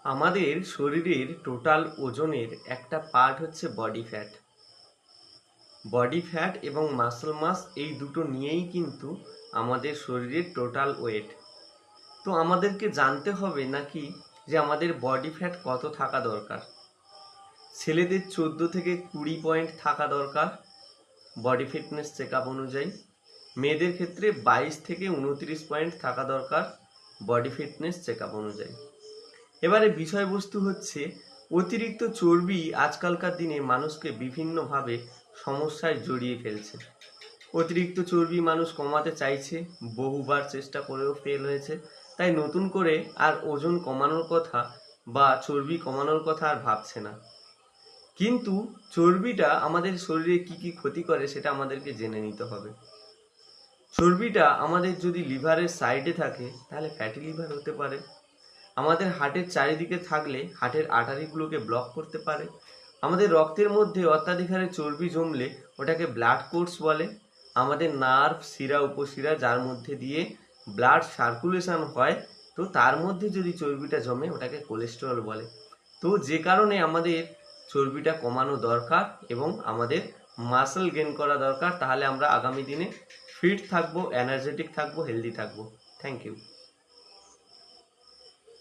আমাদের শরীরের টোটাল ওজনের একটা পার্ট হচ্ছে বডি ফ্যাট। বডি ফ্যাট এবং মাসল মাস এই দুটো নিয়েই কিন্তু আমাদের শরীরের টোটাল ওয়েট। তো আমাদেরকে জানতে হবে নাকি যে আমাদের বডি ফ্যাট কত থাকা দরকার। ছেলেদের 14 থেকে 20 পয়েন্ট থাকা দরকার বডি ফিটনেস চেক আপ অনুযায়ী। মেয়েদের ক্ষেত্রে 22 থেকে 29 পয়েন্ট থাকা দরকার বডি ফিটনেস চেক আপ অনুযায়ী। এবারে বিষয়বস্তু হচ্ছে অতিরিক্ত চর্বি আজকালকার দিনে মানুষকে বিভিন্নভাবে সমস্যায় জড়িয়ে ফেলছে। অতিরিক্ত চর্বি মানুষ কমাতে চাইছে, বহুবার চেষ্টা করেও ফেল হয়েছে, তাই নতুন করে আর ওজন কমানোর কথা বা চর্বি কমানোর কথা আর ভাবছে না। কিন্তু চর্বিটা আমাদের শরীরে কি কি ক্ষতি করে সেটা আমাদেরকে জেনে নিতে হবে। চর্বিটা আমাদের যদি লিভারের সাইডে থাকে তাহলে ফ্যাটি লিভার হতে পারে। আমাদের হার্টের চারিদিকে থাকলে হার্টের আর্টারিগুলোকে ব্লক করতে পারে। আমাদের রক্তের মধ্যে অত্যাধিক হারে চর্বি জমলে ওটাকে ব্লাড কোর্স বলে। আমাদের নার্ভ, শিরা, উপশিরা যার মধ্যে দিয়ে ব্লাড সার্কুলেশন হয়, তো তার মধ্যে যদি চর্বিটা জমে ওটাকে কোলেস্টেরল বলে। তো যে কারণে আমাদের চর্বিটা কমানো দরকার এবং আমাদের মাসল গেইন করা দরকার, তাহলে আমরা আগামী দিনে ফিট থাকবো, এনার্জেটিক থাকবো, হেলদি থাকবো। Thank you.